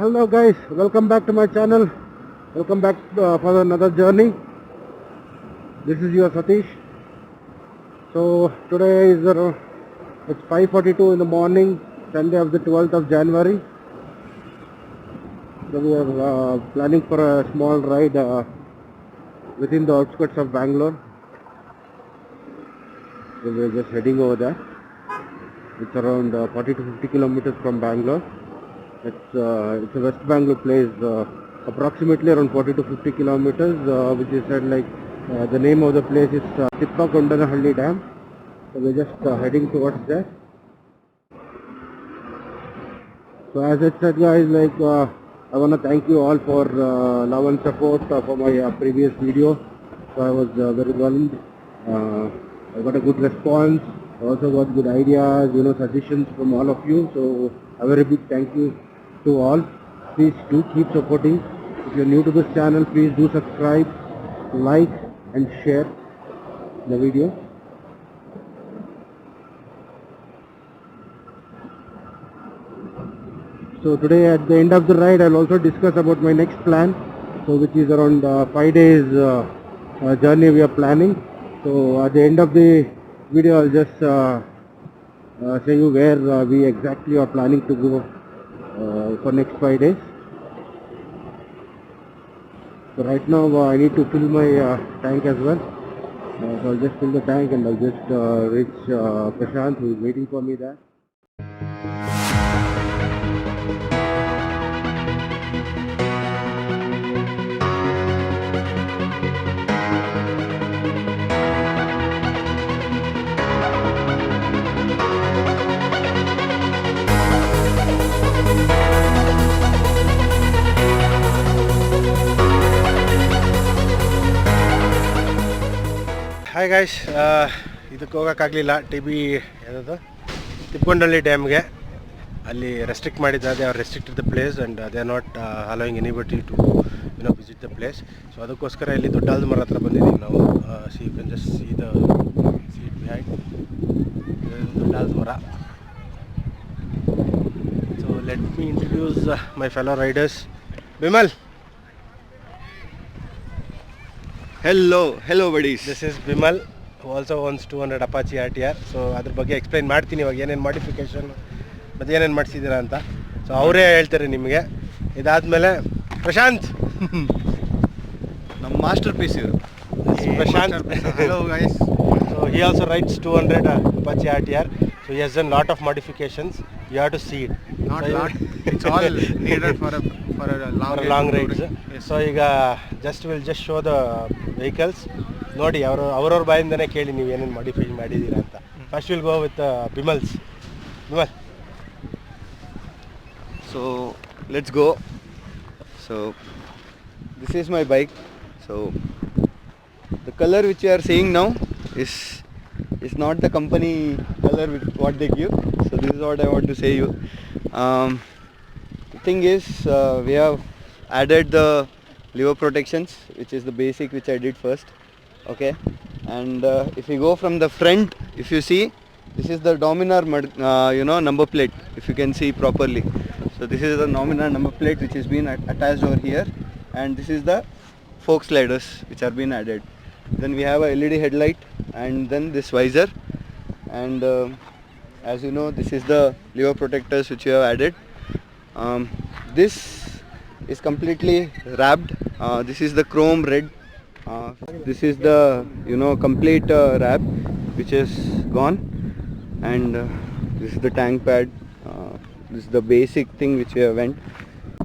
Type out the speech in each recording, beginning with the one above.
Hello guys, welcome back to my channel. Welcome back for another journey. This is your Satish. So today is it's 5:42 in the morning, Sunday of the 12th of January. So we are planning for a small ride within the outskirts of Bangalore. So we are just heading over there. It's around 40 to 50 kilometers from Bangalore. It's a West Bangalore place, approximately around 40 to 50 kilometers, which is said like the name of the place is Tippagondanahalli Dam. So we're just heading towards there. So as I said guys, like I want to thank you all for love and support for my previous video. So I was very overwhelmed. I got a good response. I also got good ideas, suggestions from all of you. So a very big thank you to all. Please do keep supporting. If you're new to this channel, please do subscribe, like and share the video. So today at the end of the ride, I'll also discuss about my next plan, so which is around 5 days journey we are planning. So at the end of the video, I'll just say you where we exactly are planning to go for next 5 days. So right now I need to fill my tank as well. So I'll just fill the tank and I'll just reach Prashant, who is waiting for me there. Hi guys, ಇದಕ್ಕೆ ಹೋಗೋಕ್ಕಾಗಲಿಲ್ಲ. ತಿಪ್ಪಗೊಂಡಳ್ಳಿ ಡ್ಯಾಮ್ಗೆ ಅಲ್ಲಿ restrict ಮಾಡಿದ್ದಾರೆ. They are restricted the place and they are not allowing anybody to visit the place. So ಅದಕ್ಕೋಸ್ಕರ ಇಲ್ಲಿ ದೊಡ್ಡಾಲ್ದ ಮರ ಹತ್ರ ಬಂದಿದ್ದೀವಿ ನಾವು. See you can just see the seat behind, ದೊಡ್ಡಾಲ್ದ ಮರ. So let me introduce my fellow riders. Bimal, hello buddies. This is Bimal, who also owns 200 Apache RTR. So ಅದ್ರ ಬಗ್ಗೆ ಎಕ್ಸ್ಪ್ಲೈನ್ ಮಾಡ್ತೀನಿ ಇವಾಗ, ಏನೇನು ಮಾಡಿಫಿಕೇಷನ್ ಮತ್ತು ಏನೇನು ಮಾಡಿಸಿದ್ದೀರಾ ಅಂತ. ಸೊ ಅವರೇ ಹೇಳ್ತಾರೆ ನಿಮಗೆ. ಇದಾದಮೇಲೆ ಪ್ರಶಾಂತ್, ನಮ್ಮ ಮಾಸ್ಟರ್ ಪೀಸ್ ಇವರು Prashant. hello guys. So he also rides 200 Apache RTR. So he has done lot of modifications. You have to see it. Not so lot. It's all needed for a long rides. Yes. So ಈಗ we'll just show the vehicles. ನೋಡಿ ಅವ್ರವ್ರ ಬಾಯಿಂದನೇ ಕೇಳಿ ನೀವು ಏನೇನು modify ಮಾಡಿದ್ದೀರಾ ಅಂತ. First will go with Bimal. So let's go. So this is my bike. So the color which you are seeing now is not the company color with what they give. So this is what I want to say you. The thing is, we have added the lever protections, which is the basic which I did first. Okay, and if you go from the front, if you see, this is the Dominar number plate, if you can see properly. So this is the Dominar number plate which has been attached over here, and this is the fork sliders which are been added. Then we have a LED headlight, and then this visor, and as you know, this is the lever protectors which we have added. This is completely wrapped. This is the chrome red. This is the complete wrap which is gone, and this is the tank pad. This is the basic thing which we have went.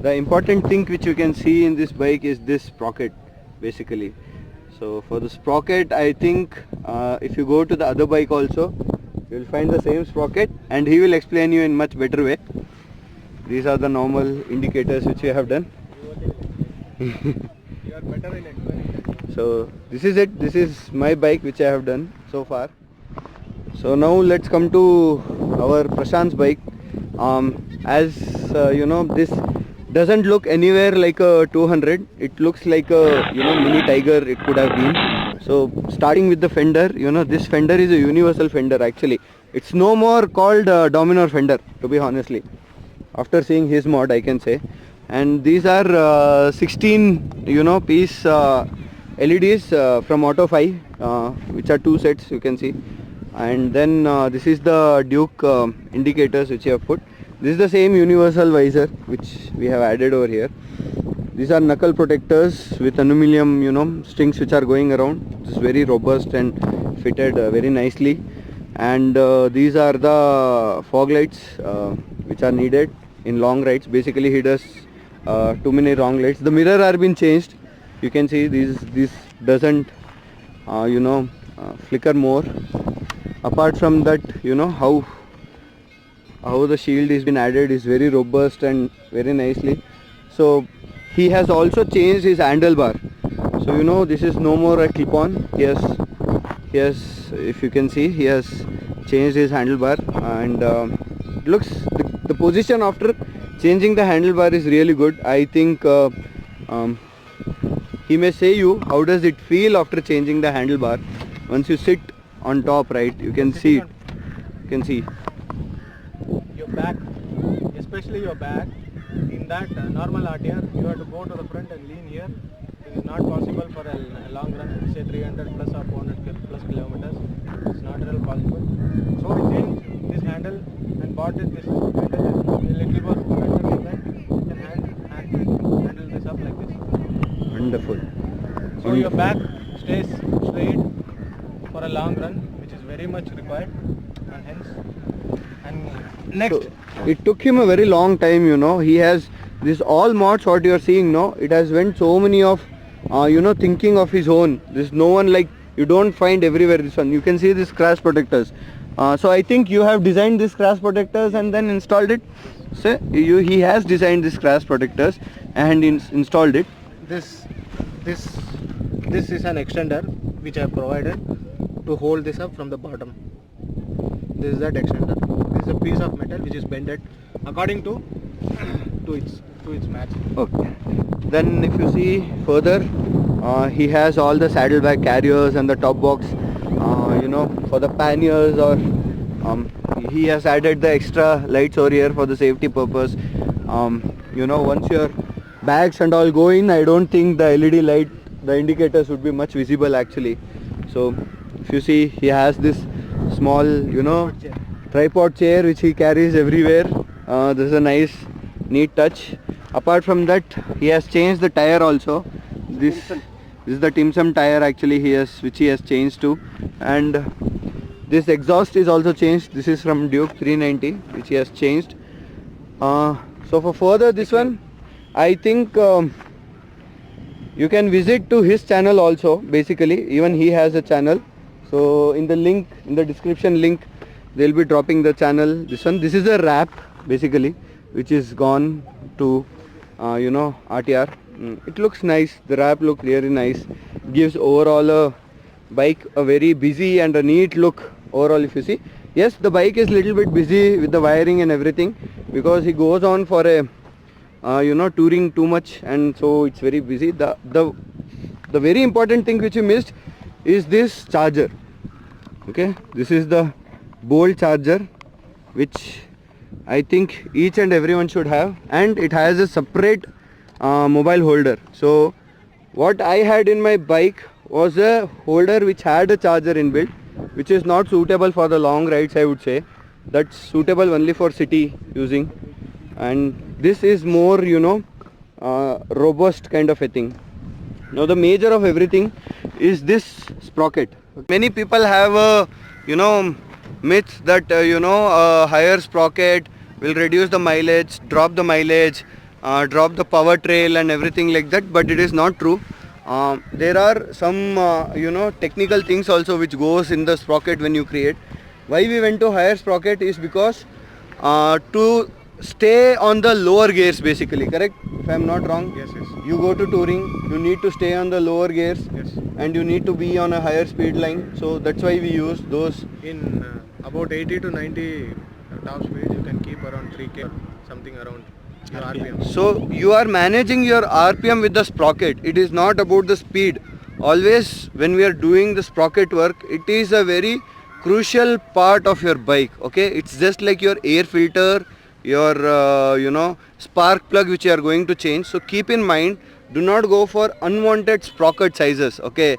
The important thing which you can see in this bike is this sprocket basically. So for the sprocket, I think if you go to the other bike also, you will find the same sprocket, and he will explain you in much better way. These are the normal indicators which we have done. You are better in explaining. So this is it. This is my bike which I have done so far. So now let's come to our Prashant's bike. As this doesn't look anywhere like a 200. It looks like a mini Tiger it could have been. So starting with the fender, this fender is a universal fender actually. It's no more called Dominar fender, to be honestly. After seeing his mod, I can say and these are 16 piece LEDs from Auto 5, which are 2 sets, you can see. And then this is the Duke indicators which you have put. This is the same universal visor which we have added over here. These are knuckle protectors with aluminum strings which are going around. This is very robust and fitted very nicely. And these are the fog lights which are needed in long rides. Basically he does too many long lights. The mirror are been changed. You can see this doesn't flicker more. Apart from that, how the shield is been added is very robust and very nicely. So he has also changed his handlebar. So this is no more a clip-on. He has, if you can see, he has changed his handlebar, and it looks the position after changing the handlebar is really good. I think he may say you how does it feel after changing the handlebar. Once you sit on top, right, you can see it. You can see your back, especially your back. In that normal RTR, you have to go to the front and lean here. It is not possible for a long run, say 300 plus or 400 plus kilometers. It's not at all possible. So we changed this handle and bought this handle a little more better like that. You can handle this up like this. wonderful. So your back stays straight for a long run, which is very much required, and hence. And next, So, it took him a very long time, he has this all mods what you are seeing, it has went so many of thinking of his own. There's no one like, you don't find everywhere this one. You can see this crash protectors. So I think you have designed this crash protectors and then installed it. So he has designed this crash protectors and installed it. this is an extender which I have provided to hold this up from the bottom. This is that extender. This is a piece of metal which is bended according to its match. Okay. Then if you see further, he has all the saddlebag carriers and the top box, for the panniers, or he has added the extra lights over here for the safety purpose. Once your bags and all go in, I don't think the LED light, the indicators would be much visible actually. So if you see, he has this small, tripod chair which he carries everywhere. This is a nice, neat touch. Apart from that, he has changed the tire also. This is the Timsum tire actually which he has changed to, and this exhaust is also changed. This is from Duke 390 which he has changed. So for further this one, I think you can visit to his channel also. Basically, even he has a channel. So in the description link, they'll be dropping the channel. This is a wrap basically, which is gone to RTR. It looks nice. The wrap looks really nice. Gives overall a bike a very busy and a neat look overall. If you see, yes, the bike is little bit busy with the wiring and everything, because he goes on for a touring too much, and so it's very busy. The very important thing which you missed is this charger. Okay, this is the bolt charger which I think each and everyone should have, and it has a separate mobile holder. So what I had in my bike was a holder which had a charger inbuilt, which is not suitable for the long rides, I would say. That's suitable only for city using, and this is more robust kind of a thing. Now the major of everything is this sprocket. Many people have a myth that a higher sprocket will reduce the mileage, drop the mileage, drop the power trail and everything like that, but it is not true. There are some technical things also which goes in the sprocket when you create. Why we went to higher sprocket is because to stay on the lower gears basically, correct? If I am not wrong. Yes. You go to touring, you need to stay on the lower gears. Yes. And you need to be on a higher speed line, so that's why we use those. In about 80 to 90 top speed, you can keep around 3k, something around your RPM. So you are managing your RPM with the sprocket. It is not about the speed. Always when we are doing the sprocket work, it is a very crucial part of your bike. Okay, it's just like your air filter, your spark plug which you are going to change. So keep in mind, do not go for unwanted sprocket sizes. Okay,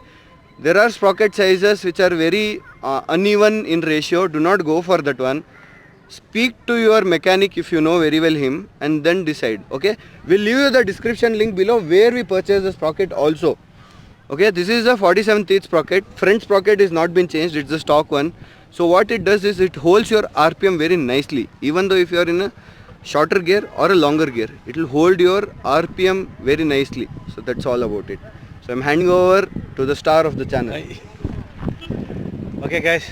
there are sprocket sizes which are very uneven in ratio. Do not go for that one. Speak to your mechanic if you know very well him, and then decide. Okay, we'll leave you the description link below where we purchase the sprocket also. Okay, this is a 47 teeth sprocket. Front sprocket is not been changed, it's the stock one. So what it does is it holds your RPM very nicely. Even though if you are in a shorter gear or a longer gear, it will hold your RPM very nicely. So that's all about it. So I'm handing over to the star of the channel. Okay guys,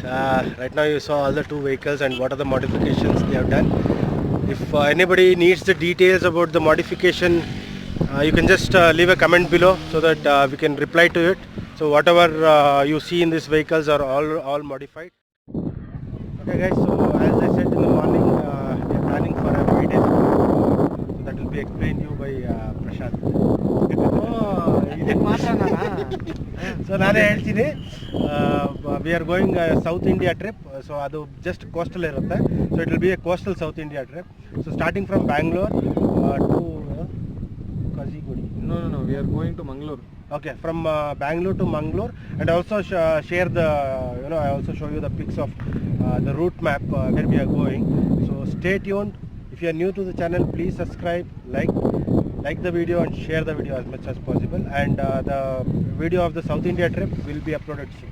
right now you saw all the two vehicles and what are the modifications they have done. If anybody needs the details about the modification, you can just leave a comment below so that we can reply to it. So whatever you see in these vehicles are all modified. Okay guys, so as I said in the morning, we are planning for a 5 days tour. So that will be explained to you by Prashant. So ನಾನೇ ಹೇಳ್ತೀನಿ, we are going South India trip, so ಅದು just coastal ಇರುತ್ತೆ, so it will be a coastal South India trip. So starting from Bangalore to Kazigudi. No, we are going to Mangalore. Okay, from Bangalore to Mangalore, and also share the, I also show you the pics of the route map where we are going. So stay tuned. If you are new to the channel, please subscribe, like the video and share the video as much as possible, and the video of the South India trip will be uploaded soon.